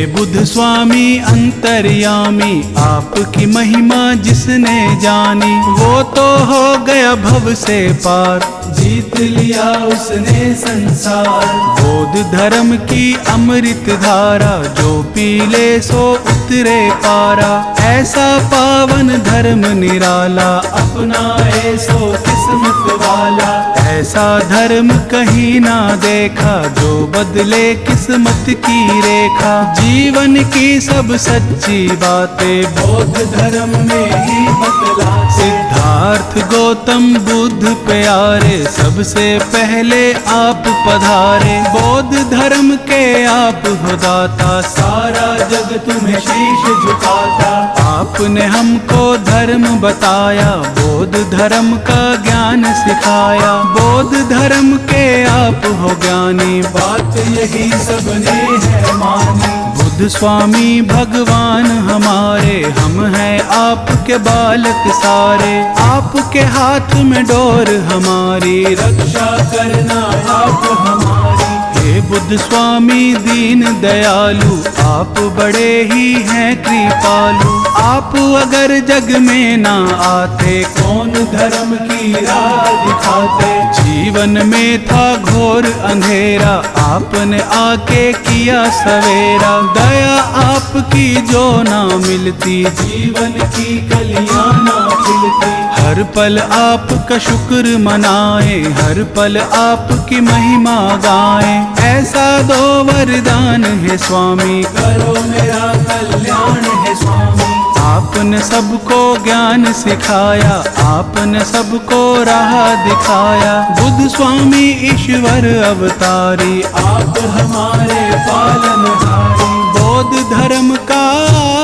बुद्ध स्वामी अंतर्यामी, आपकी महिमा जिसने जानी, वो तो हो गया भव से पार, जीत लिया उसने संसार। बौद्ध धर्म की अमृत धारा, जो पी ले सो उतरे पारा, ऐसा पावन धर्म निराला, अपनाए सो किस्मत वाला। ऐसा धर्म कहीं ना देखा, जो बदले किस्मत की रेखा। जीवन की सब सच्ची बातें बौद्ध धर्म में ही बतला। सिद्धार्थ गौतम बुद्ध प्यारे, सबसे पहले आप पधारे। बौद्ध धर्म के आप हो दाता, सारा जग तुम्हें शीश झुकाता। आपने हमको धर्म बताया, बौद्ध धर्म का ज्ञान सिखाया। बौद्ध धर्म के आप हो ज्ञानी, बात यही सबने है मानी। बुद्ध स्वामी भगवान हमारे, हम हैं आपके बालक सारे। आपके हाथ में डोर हमारी, रक्षा करना आप हमारी। हे बुद्ध स्वामी दीन दयालु, आप बड़े ही हैं कृपालु। आप अगर जग में ना आते, कौन धर्म की राह दिखाते। जीवन में था घोर अंधेरा, आपने आके किया सवेरा। दया आपकी जो ना मिलती, जीवन की कलियां ना खिलती। हर पल आपका शुक्र मनाए, हर पल आपकी महिमा गाएं। ऐसा दो वरदान है स्वामी, करो मेरा कल्याण है स्वामी। आपने सबको ज्ञान सिखाया, आपने सबको राह दिखाया। बुद्ध स्वामी ईश्वर अवतारी, आप हमारे पालनहारी। बौद्ध धर्म का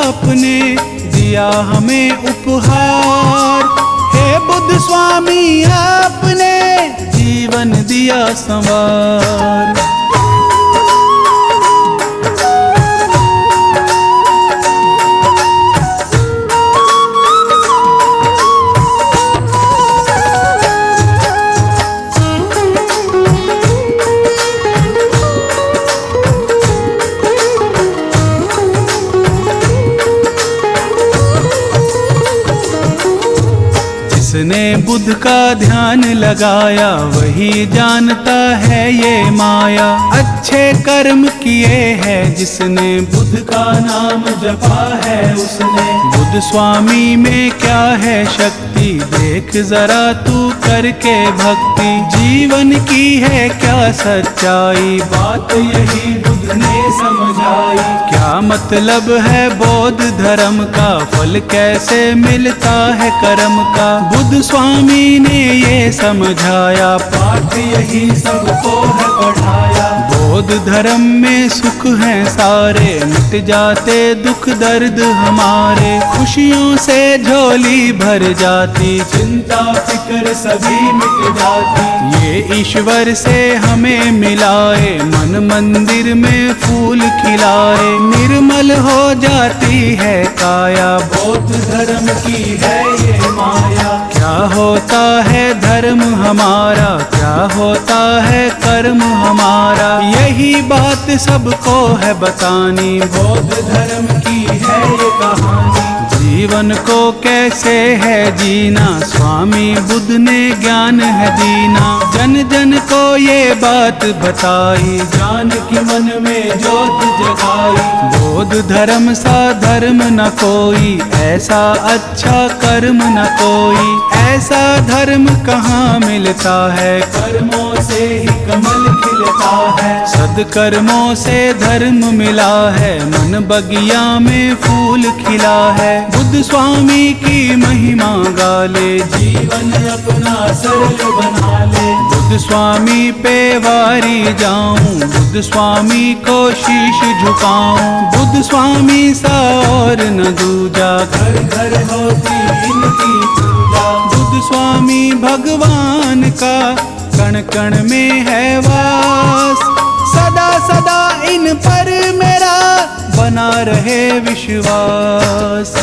आपने दिया हमें उपहार। हे बुद्ध स्वामी आपने जीवन दिया संवार। जिसने बुद्ध का ध्यान लगाया, वही जानता है ये माया। अच्छे कर्म किए हैं जिसने, बुद्ध का नाम जपा है उसने। बुद्ध स्वामी में क्या है शक्ति, देख जरा तू करके भक्ति। जीवन की है क्या सच्चाई, बात यही बुद्ध ने समझाई। क्या मतलब है बौद्ध धर्म का, फल कैसे मिलता है कर्म का। बुद्ध स्वामी ने ये समझाया, पाठ यही सबको है पढ़ाया। बौद्ध धर्म में सुख है सारे, मिट जाते दुख दर्द हमारे। खुशियों से झोली भर जाती, चिंता फिक्र सभी मिट जाती। ये ईश्वर से हमें मिलाए, मन मंदिर में फूल खिलाए। निर्मल हो जाती है काया, बौद्ध धर्म की है ये माया। क्या होता है धर्म हमारा, क्या होता है कर्म हमारा। यही बात सबको है बतानी, बौद्ध धर्म की है ये कहानी। जीवन को कैसे है जीना, स्वामी बुद्ध ने ज्ञान है दीना। जन जन को ये बात बताई, जान की मन में ज्योत जगाई। बौद्ध धर्म सा धर्म न कोई, ऐसा अच्छा कर्म न कोई। ऐसा धर्म कहाँ मिलता है, कर्मों से ही कमल खिलता है। सद्कर्मों से धर्म मिला है, मन बगिया में फूल खिला है। बुद्ध स्वामी की महिमा गाले, जीवन अपना सरल बना ले। बुद्ध स्वामी पे वारी जाऊं, बुद्ध स्वामी को शीश झुकाऊं। बुद्ध स्वामी सा और न दूजा, घर घर होती इनकी पूजा। बुद्ध स्वामी भगवान का कण कण में है वास। सदा सदा इन पर मेरा बना रहे विश्वास।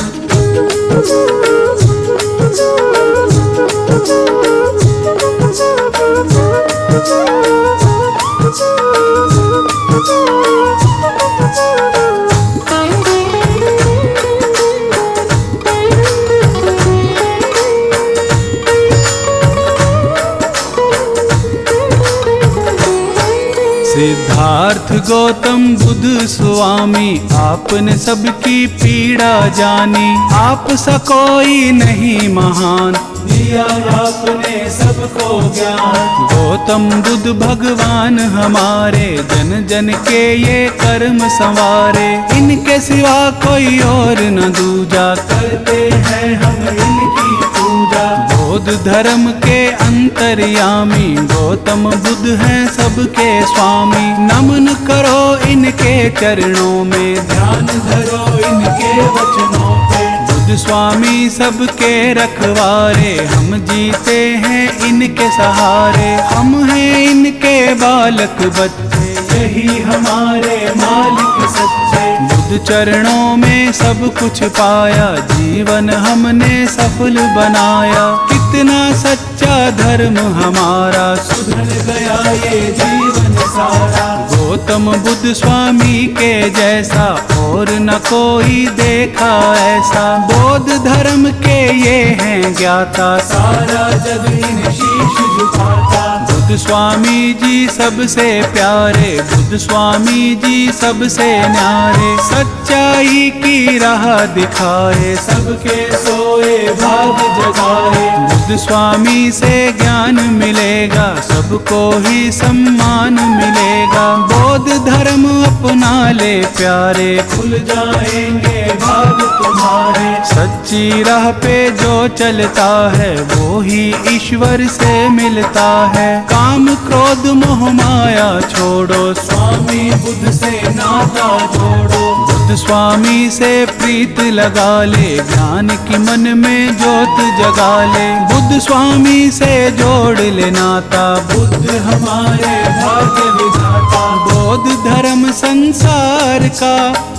सिद्धार्थ गौतम बुद्ध स्वामी आपने सबकी पीड़ा जानी। आप सा कोई नहीं महान, दिया आपने सबको ज्ञान। गौतम बुद्ध भगवान हमारे जन जन के ये कर्म संवारे। इनके सिवा कोई और न दूजा, करते हैं हम इनकी पूजा। बौद्ध धर्म के अंतर्यामी गौतम बुद्ध हैं सबके स्वामी। नमन करो इनके चरणों में, ध्यान धरो इनके वचनों पे। बुद्ध स्वामी सबके रखवारे, हम जीते हैं इनके सहारे। हम हैं इनके बालक बच्चे, यही हमारे मालिक सच्चे। बुद्ध चरणों में सब कुछ पाया, जीवन हमने सफल बनाया। कितना सच्चा धर्म हमारा, सुधर गया ये जीवन सारा। गौतम बुद्ध स्वामी के जैसा और न कोई देखा ऐसा। बौद्ध धर्म के ये हैं ज्ञाता, सारा जग इन शीश झुकाता। बुद्ध स्वामी जी सबसे प्यारे, बुद्ध स्वामी जी सबसे न्यारे। सच्चाई की राह दिखाए, सबके सोए भाग जगाए। बुद्ध स्वामी से ज्ञान मिलेगा, सबको ही सम्मान मिलेगा। बौद्ध धर्म अपना ले प्यारे, खुल जाएंगे भाग तुम्हारे। सच्ची राह पे जो चलता है, वो ही ईश्वर से मिलता है। काम क्रोध मोह माया छोड़ो, स्वामी बुद्ध से नाता जोड़ो। बुद्ध स्वामी से प्रीत लगा ले, ज्ञान की मन में ज्योत जगा ले। बुद्ध स्वामी से जोड़ ले नाता, बुद्ध हमारे भाग्य विधाता। बौद्ध धर्म संसार का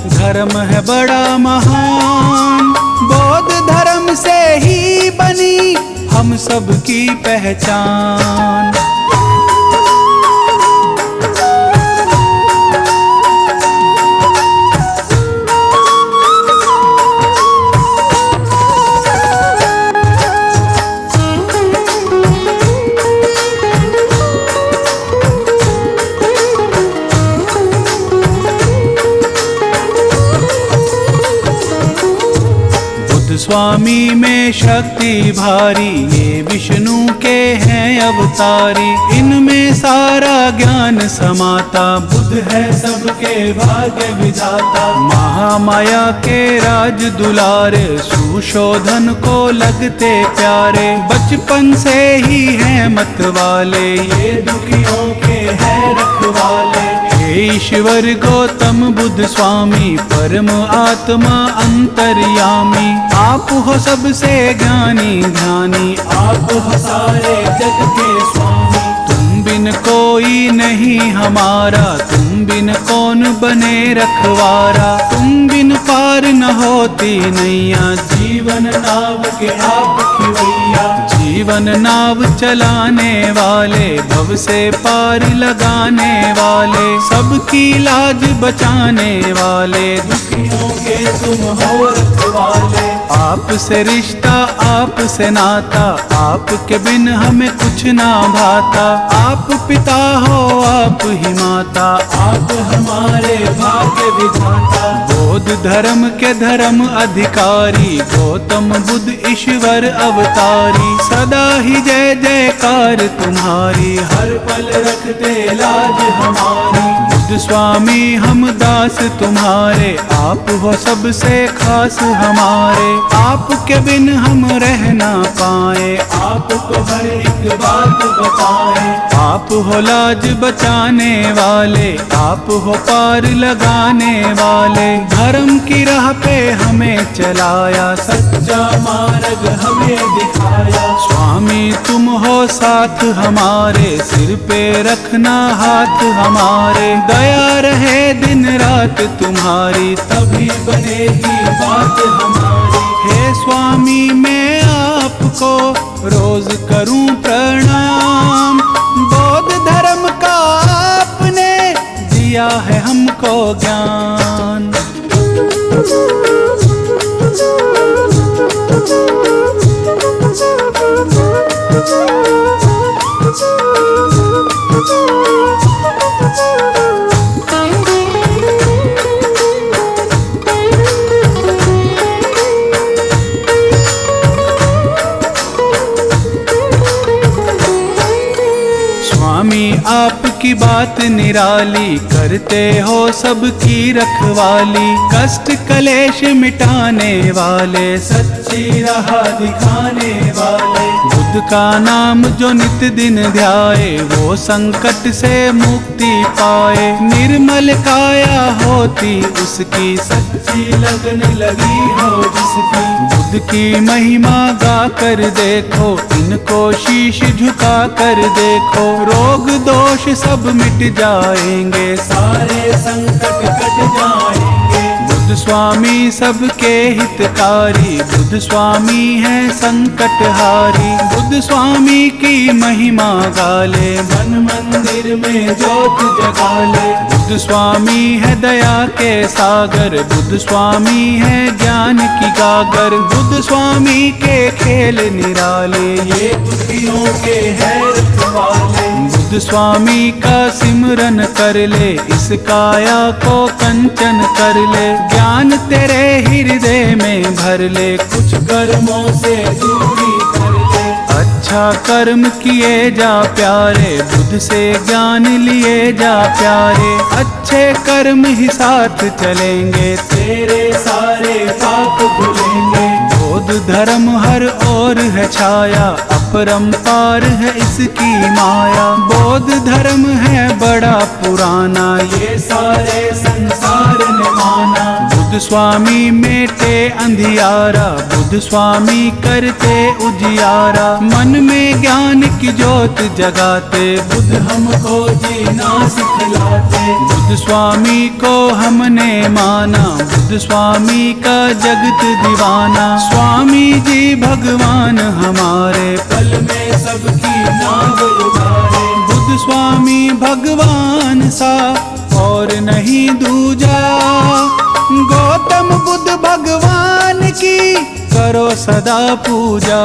धर्म है बड़ा महान। बौद्ध धर्म से ही बनी हम सबकी पहचान। स्वामी में शक्ति भारी, ये विष्णु के हैं अवतारी। इनमें सारा ज्ञान समाता, बुद्ध है सबके भाग्य विधाता। महामाया के राज दुलारे, सुशोधन को लगते प्यारे। बचपन से ही हैं मत वाले, ये दुखियों के हैं रखवाले। ईश्वर गौतम बुद्ध स्वामी, परम आत्मा अंतर्यामी। आप हो सबसे ज्ञानी ध्यानी, आप हो सारे जग के स्वामी। तुम बिन कोई नहीं हमारा, तुम बिन कौन बने रखवारा। तुम बिन पार न होती नैया, जीवन नाव के आप खिवैया। जीवन नाव चलाने वाले, भव से पार लगाने वाले। सबकी लाज बचाने वाले, दुखियों के तुम हो रखवाले। आपसे रिश्ता आपसे नाता, आपके बिन हमें कुछ ना भाता। आप पिता हो आप ही माता, आप हमारे भाग्य विधाता। बौद्ध धर्म के धर्म अधिकारी, गौतम बुद्ध ईश्वर अवतारी। सदा ही जय जयकार तुम्हारी, हर पल रखते लाज हमारी। बुद्ध स्वामी हम दास तुम्हारे, आप हो सबसे खास हमारे। आपके बिन हम रह ना पाए, आपको हर एक बात बताए। आप हो लाज बचाने वाले, आप हो पार लगाने वाले। धर्म की राह पे हमें चलाया, सच्चा मार्ग हमें दिखाया। स्वामी तुम हो साथ हमारे, सिर पे रखना हाथ हमारे। दया रहे दिन रात तुम्हारी, तभी बनेगी बात हमारी। हे स्वामी मैं आपको रोज करूं प्रणाम, बौद्ध धर्म का आपने दिया है हमको ज्ञान। स्वामी आपकी बात निराली, करते हो सबकी रखवाली। कष्ट कलेश मिटाने वाले, सच्ची राह दिखाने वाले। बुद्ध का नाम जो नित दिन ध्याए, वो संकट से मुक्ति पाए। निर्मल काया होती उसकी, सच्ची लगन लगी हो जिसकी। बुद्ध की महिमा गा कर देखो, इनको शीश झुका कर देखो। रोग दोष सब मिट जाएंगे, सारे संकट कट जाएंगे। बुद्ध स्वामी सबके हितकारी, बुद्ध स्वामी है संकटहारी। बुद्ध स्वामी की महिमा गाले, मन मंदिर में ज्योत जगाले। बुद्ध स्वामी है दया के सागर, बुद्ध स्वामी है ज्ञान की गागर। बुद्ध स्वामी के खेल निराले, ये दुखियों के है रखवाले। बुद्ध स्वामी का सिमरन कर ले, इस काया को कंचन कर ले। ज्ञान तेरे हृदय में भर ले, कुछ कर्मों से दूरी कर ले। अच्छा कर्म किए जा प्यारे, बुद्ध से ज्ञान लिए जा प्यारे। अच्छे कर्म ही साथ चलेंगे, तेरे सारे पाप धुलेंगे। बौद्ध धर्म हर ओर है छाया, अपरंपार है इसकी माया। बौद्ध धर्म है बड़ा पुराना, ये सारे संसार ने माना। बुद्ध स्वामी मेटे अंधियारा, बुद्ध स्वामी करते उजियारा। मन में ज्ञान की ज्योत जगाते, बुद्ध हमको जीना सिखलाते। बुद्ध स्वामी को हमने माना, बुद्ध स्वामी का जगत दीवाना। स्वामी जी भगवान हमारे, पल में सबकी नाव उतारे। बुद्ध स्वामी भगवान सा और नहीं दूजा। गौतम बुद्ध भगवान की करो सदा पूजा।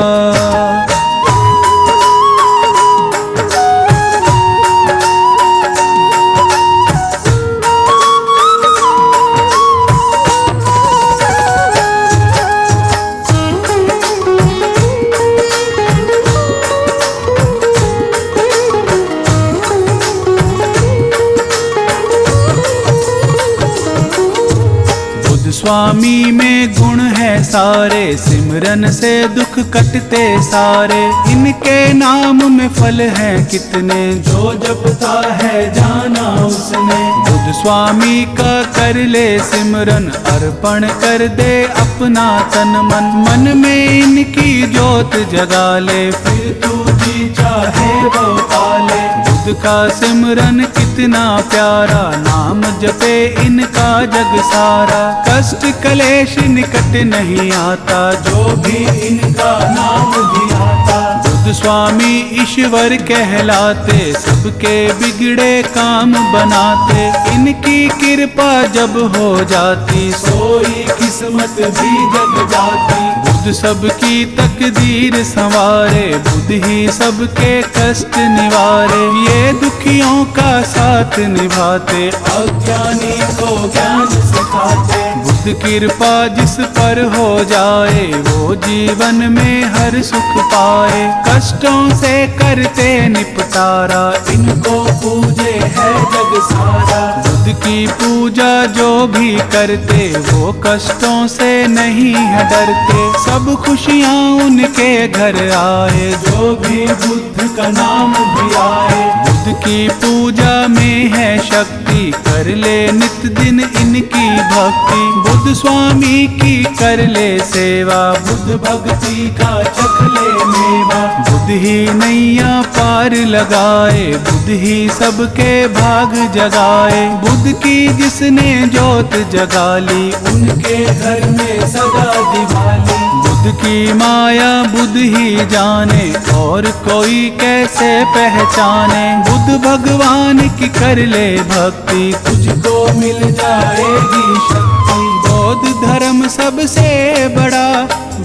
स्वामी में गुण है सारे, सिमरन से दुख कटते सारे। इनके नाम में फल हैं कितने, जो जपता है जाना उसने। बुद्ध स्वामी का कर ले सिमरन, अर्पण कर दे अपना तन मन। मन में इनकी ज्योत जगा ले, फिर तू जी चाहे वो पाले। बुद्ध का सिमरन कितना प्यारा, नाम जपे इनका जग सारा। कष्ट कलेश निकट नहीं आता, जो भी इनका नाम भी आता। बुद्ध स्वामी ईश्वर कहलाते, सबके बिगड़े काम बनाते। इनकी कृपा जब हो जाती, सोई किस्मत भी जग जाती। बुद्ध सबकी तकदीर संवारे, बुद्ध ही सबके कष्ट निवारे। ये दुखियों का साथ निभाते, अज्ञानी को ज्ञान सिखाते। बुद्ध कृपा जिस पर हो जाए, वो जीवन में हर सुख पाए। कष्टों से करते निपटारा, इनको पूजे है जग सारा। बुद्ध की पूजा जो भी करते, वो कष्टों से नहीं है डरते। सब खुशियाँ उनके घर आए, जो भी बुद्ध का नाम भी आए। बुद्ध बुद्ध की पूजा में है शक्ति, कर ले नित दिन इनकी भक्ति। बुद्ध स्वामी की कर ले सेवा, बुद्ध भक्ति का चख ले मेवा। बुद्ध ही नैया पार लगाए, बुद्ध ही सबके भाग जगाए। बुद्ध की जिसने जोत जगा ली, उनके घर में सदा दिवाली। बुद्ध की माया बुद्ध ही जाने, और कोई कैसे पहचाने। बुद्ध भगवान की कर ले भक्ति, तुझको मिल जाएगी शक्ति। बौद्ध धर्म सबसे बड़ा,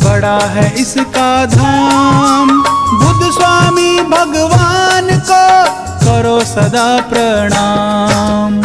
बड़ा है इसका धाम। बुद्ध स्वामी भगवान को करो सदा प्रणाम।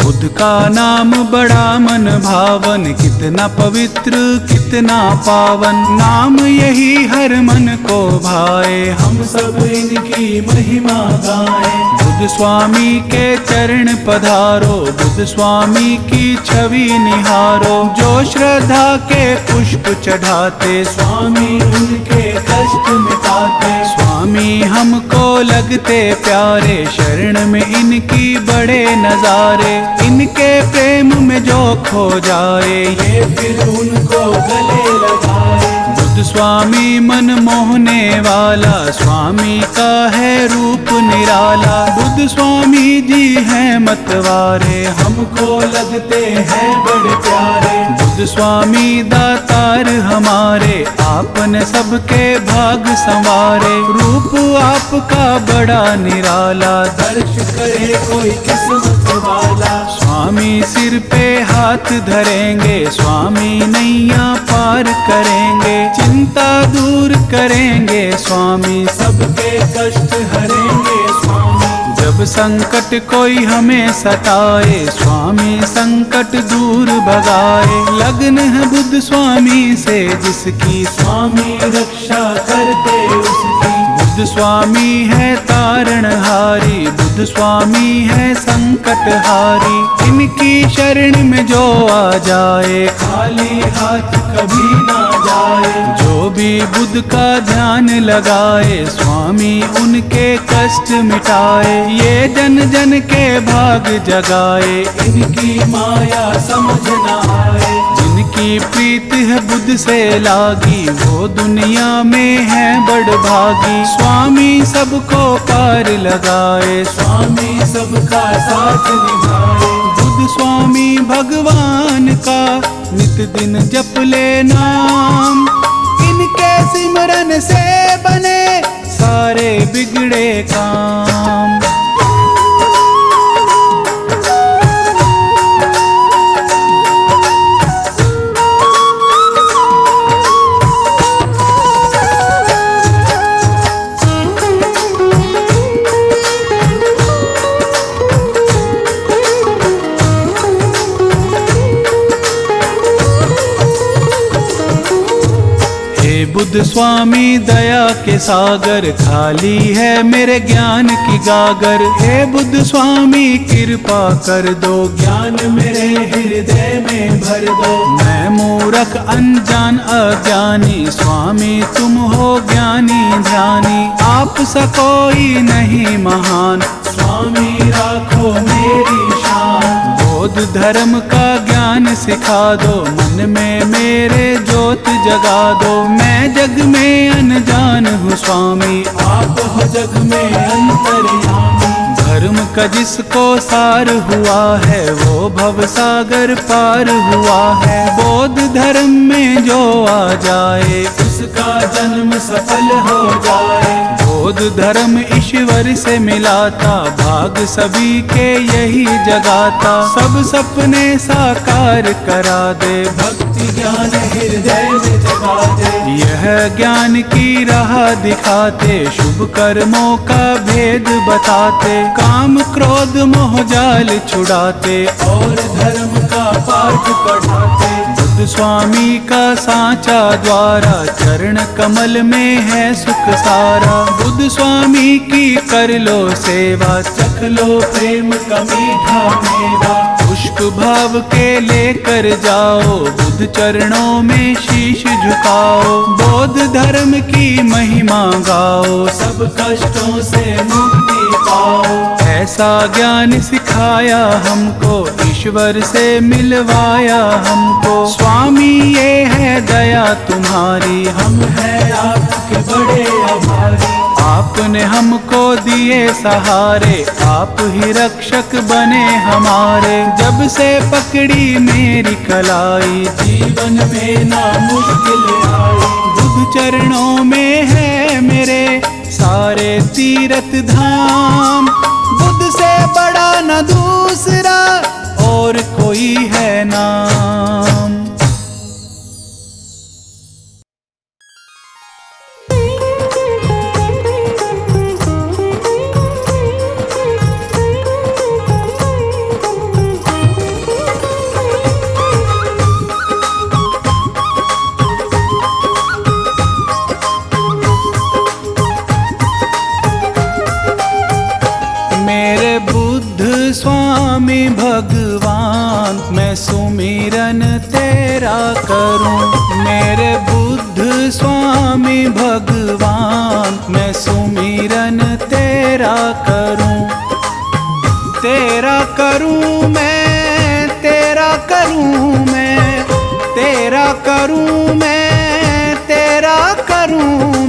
बुद्ध का नाम बड़ा मन भावन, कितना पवित्र कितना पावन। नाम यही हर मन को भाए, हम सब इनकी महिमा गाएं। बुद्ध स्वामी के चरण पधारो, बुद्ध स्वामी की छवि निहारो। जो श्रद्धा के पुष्प चढ़ाते, स्वामी उनके कष्ट मिटाते। स्वामी हमको लगते प्यारे, शरण में इनकी बड़े नजारे। इनके प्रेम में जो खो जाए, ये फिर उनको गले लगाए। बुद्ध स्वामी मन मोहने वाला, स्वामी का है रूप निराला। बुद्ध स्वामी जी हैं मतवारे, हमको लगते हैं बड़े प्यारे। बुद्ध स्वामी दातार हमारे, आपने सबके भाग संवारे। रूप आपका बड़ा निराला, दर्श करे कोई किस्मत वाला। स्वामी सिर पे हाथ धरेंगे, स्वामी नैया पार करेंगे। चिंता दूर करेंगे स्वामी, सबके कष्ट हरेंगे स्वामी। जब संकट कोई हमें सताए, स्वामी संकट दूर भगाए। लगन है बुद्ध स्वामी से जिसकी, स्वामी रक्षा करते उसकी। बुद्ध स्वामी है तारणहारी, बुद्ध स्वामी है संकटहारी। इनकी शरण में जो आ जाए, खाली हाथ कभी ना जाए। जो भी बुद्ध का ध्यान लगाए, स्वामी उनके कष्ट मिटाए। ये जन जन के भाग जगाए, इनकी माया समझ न आए। जिनकी प्रीत है बुद्ध से लागी, वो दुनिया में है बड़ भागी। स्वामी सबको पार लगाए, स्वामी सबका साथ निभाए। बुद्ध स्वामी भगवान का नित दिन जप ले नाम। इनके सिमरन से बने सारे बिगड़े काम। बुद्ध स्वामी दया के सागर, खाली है मेरे ज्ञान की गागर। हे बुद्ध स्वामी कृपा कर दो, ज्ञान मेरे हृदय में भर दो। मैं मूर्ख अनजान अज्ञानी, स्वामी तुम हो ज्ञानी ध्यानी। आप सा कोई नहीं महान, स्वामी राखो मेरी शान। बौद्ध धर्म का ज्ञान सिखा दो, मन में मेरे ज्योत जगा दो। मैं जग में अनजान हूँ स्वामी, आप हो जग में अंतर्यामी। धर्म का जिसको सार हुआ है, वो भव सागर पार हुआ है। बौद्ध धर्म में जो आ जाए, उसका जन्म सफल हो जाए। बौद्ध धर्म ईश्वर से मिलाता, भाग सभी के यही जगाता। सब सपने साकार करा दे, भक्ति ज्ञान हृदय में जगा दे। यह ज्ञान की राह दिखाते, शुभ कर्मों का भेद बताते। काम क्रोध मोह जाल छुड़ाते, और धर्म का पाठ पढ़ाते। बुद्ध बुद्ध स्वामी का सांचा द्वारा, चरण कमल में है सुख सारा। बुद्ध स्वामी की कर लो सेवा, चख लो प्रेम का मीठा मेवा। पुष्प भाव के लेकर जाओ, बुद्ध चरणों में शीश झुकाओ। बौद्ध धर्म की महिमा गाओ, सब कष्टों से मुक्ति पाओ। ऐसा ज्ञान सिखाया हमको, ईश्वर से मिलवाया हमको। स्वामी ये है दया तुम्हारी, हम हैं आपके बड़े आभारी। आपने हमको दिए सहारे, आप ही रक्षक बने हमारे। जब से पकड़ी मेरी कलाई, जीवन में ना मुश्किल आई। बुद्ध चरणों में है मेरे सारे तीर्थ धाम। बुद्ध से बड़ा न दूसरा और कोई है नाम। मेरे बुद्ध स्वामी भगवान, मैं सुमिरन तेरा करूं। मेरे बुद्ध स्वामी भगवान, मैं सुमिरन तेरा करूं। तेरा करूं मैं, तेरा करूं मैं, तेरा करूं मैं, तेरा करूं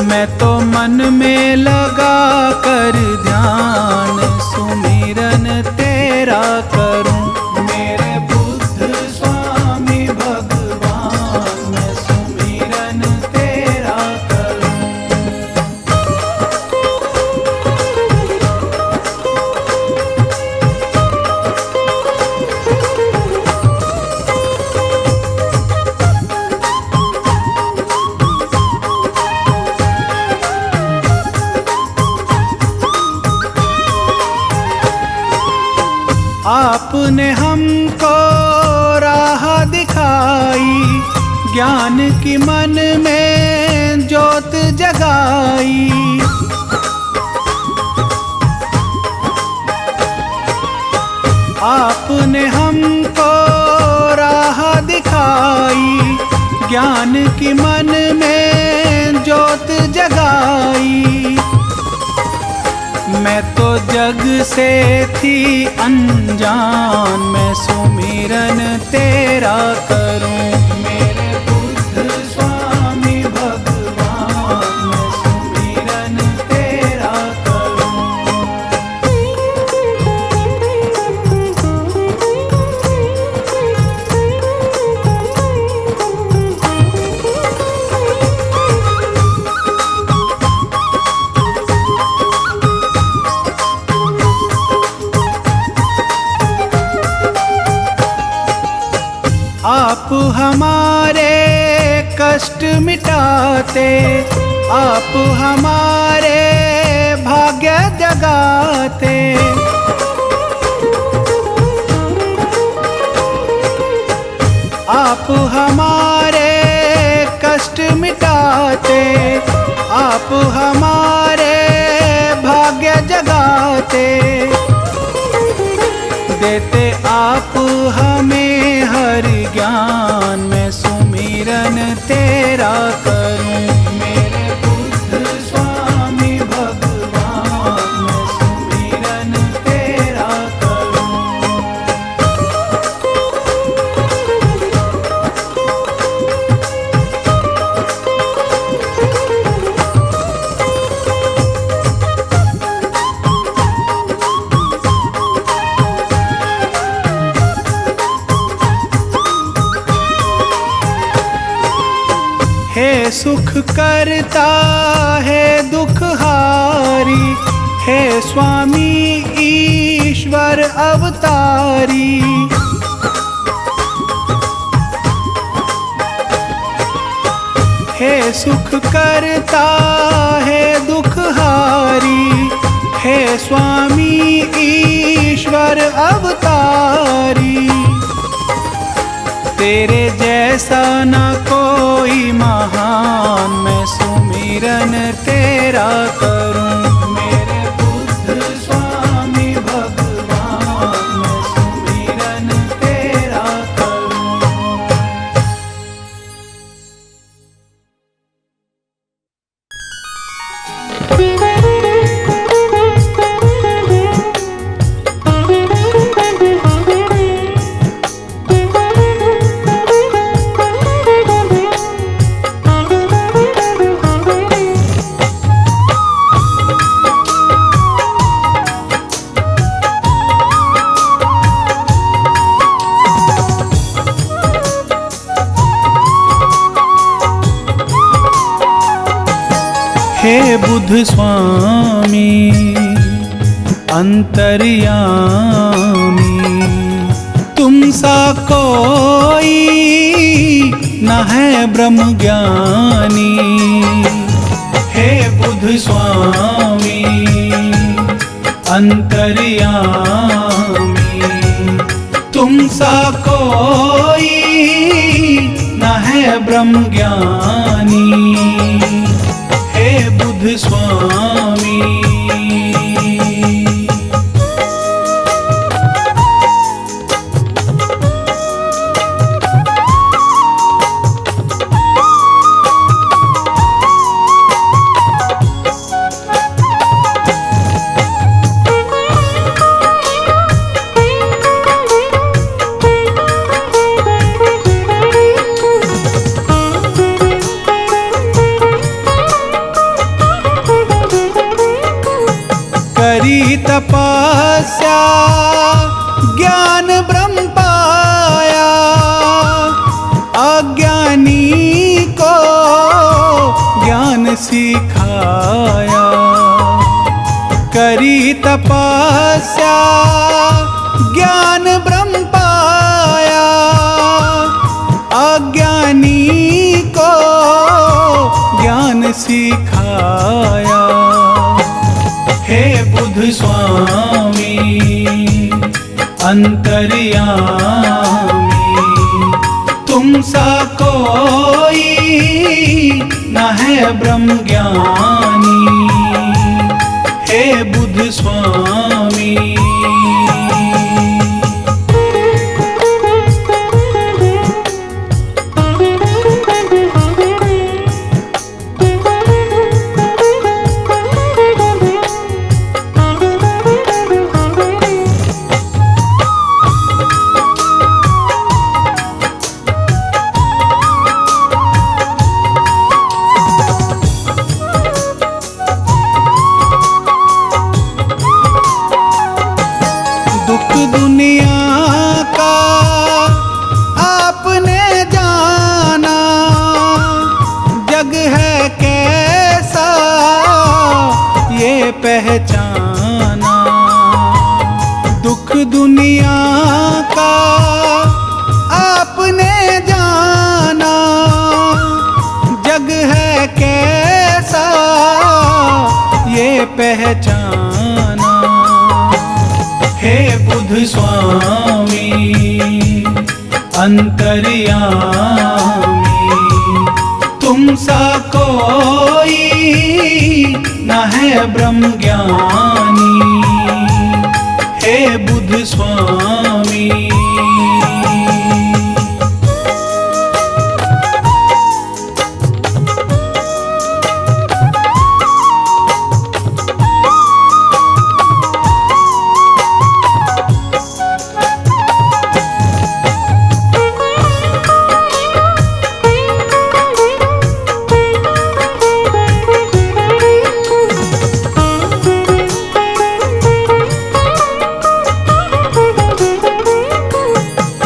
मैं तो मन में लगा कर ध्यान, सुमिरन तेरा करूं। मेरे बुद्ध स्वामी भगवान, मैं सुमिरन तेरा करूं। आपने हमको राह दिखाई, ज्ञान की मन में ज्योत जगाई। आपने हमको राह दिखाई, ज्ञान की मन में ज्योत जगाई। मैं तो जग से थी अनजान, मैं सुमिरन तेरा करूं। मेरे बुद्ध स्वामी भगवान, मैं सुमिरन तेरा करूं। आप हमारे कष्ट मिटाते, आप हमारे भाग्य जगाते। आप हमारे कष्ट मिटाते, आप हमारे भाग्य जगाते। देते आप हमें हर ज्ञान, मैं सुमिरन तेरा करूं। मेरे बुद्ध स्वामी भगवान, मैं सुमिरन तेरा करूं। हे सुख करता है दुख हारी, हे स्वामी ईश्वर अवतारी। हे सुख करता है दुख हारी, हे स्वामी ईश्वर अवतारी। तेरे जैसा न कोई महान, मैं सुमिरन तेरा करूं। मेरे बुद्ध स्वामी भगवान, मैं सुमिरन तेरा करूं। हे बुद्ध स्वामी अंतर्यामी, तुम सा कोई न है ब्रह्म ज्ञानी। हे बुद्ध स्वामी अंतर्यामी, तुम सा कोई न है ब्रह्म ज्ञानी। हे बुद्ध स्वामी। करी तपस्या ज्ञान ब्रह्म पाया, अज्ञानी को ज्ञान सिखाया। करी तपस्या ज्ञान ब्रह्म पाया, अज्ञानी को ज्ञान सिखाया। हे बुद्ध स्वामी अंतर्यामी, तुम सा कोई न है ब्रह्म ज्ञानी। हे बुद्ध स्वामी। दुख दुनिया का आपने जाना, जग है कैसा ये पहचाना। दुख दुनिया का आपने जाना, जग है कैसा ये पहचाना। हे बुद्ध स्वामी अंतर्यामी, तुम सा कोई न है ब्रह्म ज्ञानी। हे बुद्ध स्वामी।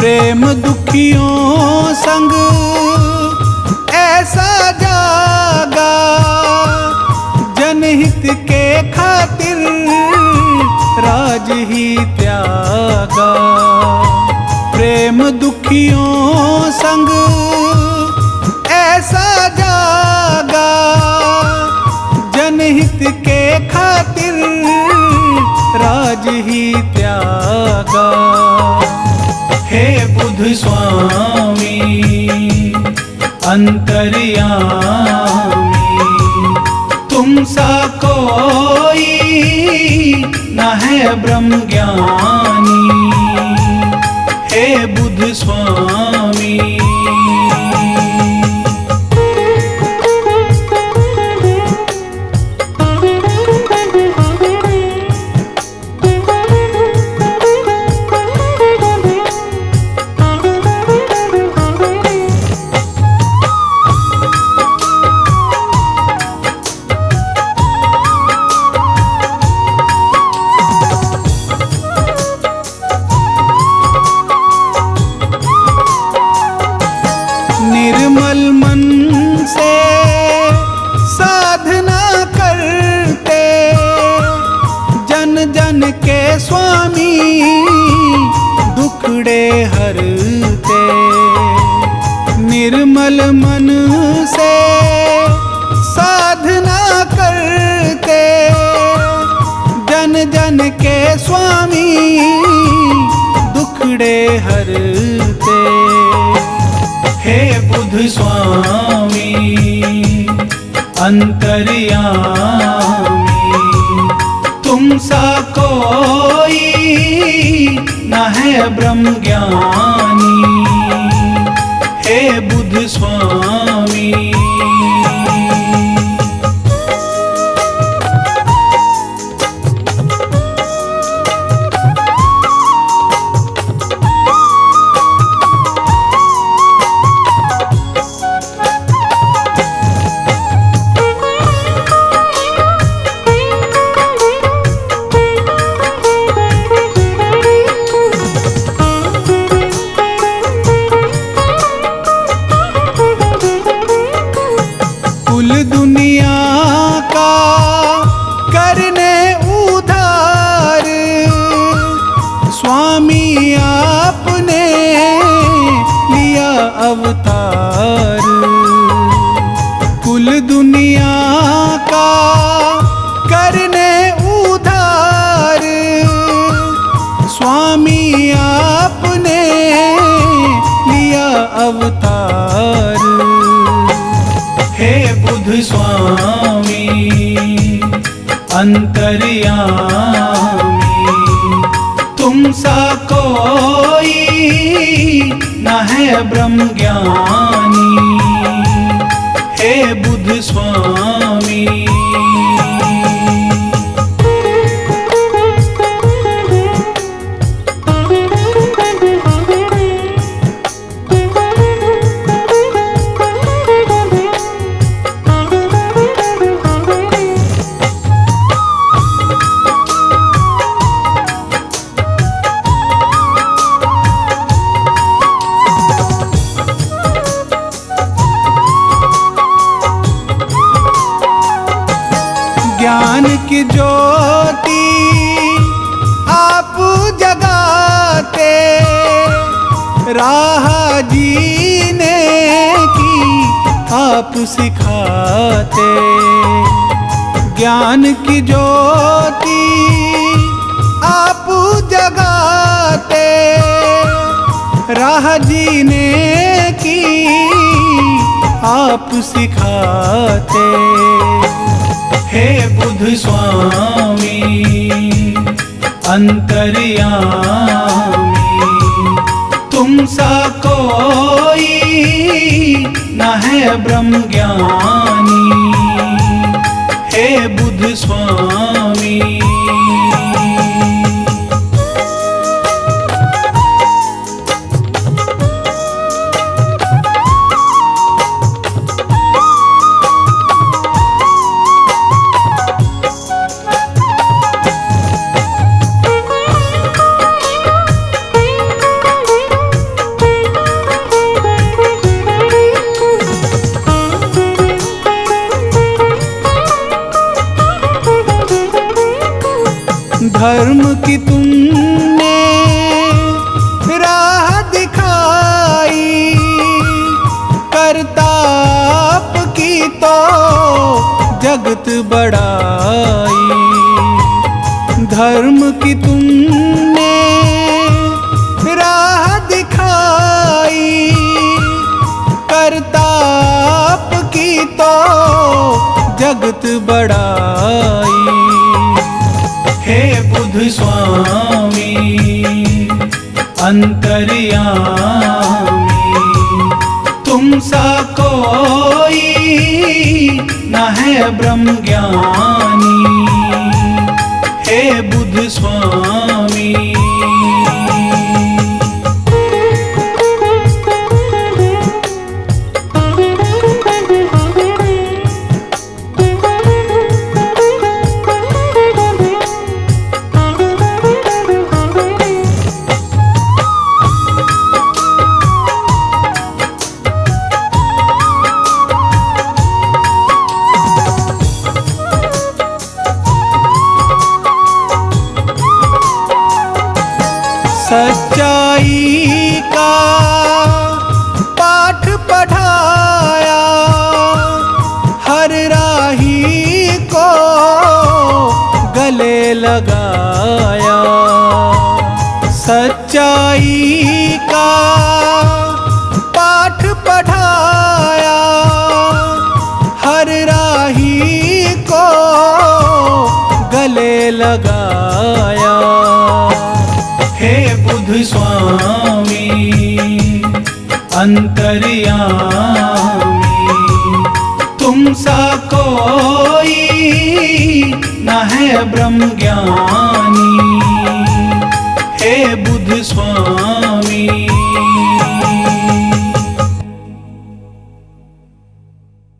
प्रेम दुखियों संग ऐसा जागा, जनहित के खातिर राज ही त्यागा। प्रेम दुखियों संग ऐसा जागा, जनहित के खातिर राज ही त्यागा। हे बुद्ध स्वामी अंतर्यामी, तुम सा कोई न है ब्रह्म ज्ञानी, हे बुद्ध स्वामी। निर्मल मन से साधना करते, जन जन के स्वामी दुखड़े हरते। निर्मल मन से साधना करते, जन जन के स्वामी दुखड़े हरते। हे बुद्ध स्वामी अंतर्यामी, तुम सा कोई न है ब्रह्म ज्ञानी, हे बुद्ध स्वामी। दुनिया का करने उधार, स्वामी आपने लिया अवतार। कुल दुनिया का करने उधार, स्वामी आपने लिया अवतार। हे बुद्ध स्वामी अंतर्यामी, तुम सा कोई न है ब्रह्म ज्ञानी, हे बुद्ध स्वामी। ज्ञान की ज्योति आप जगाते, राह जीने की आप सिखाते। ज्ञान की ज्योति आप जगाते, राह जीने की आप सिखाते। हे बुद्ध स्वामी अंतर्यामी, तुम सा कोई न है ब्रह्म ज्ञानी, हे बुद्ध स्वामी। धर्म की तुमने राह दिखाई, करताप की तो जगत बड़ाई। धर्म की तुमने राह दिखाई, जगत बड़ाई। हे बुध स्वामी अंतर्यामी, तुम सा कोई न है ब्रह्म ज्ञानी। हे बुध स्वामी सच्चाई का पाठ पढ़ाया, हर राही को गले लगाया। सच्चाई का पाठ पढ़ाया, हर राही को गले लगाया। हे बुध स्वामी अंतर्यामी, तुम सा कोई न है ब्रह्म ज्ञानी। हे बुध स्वामी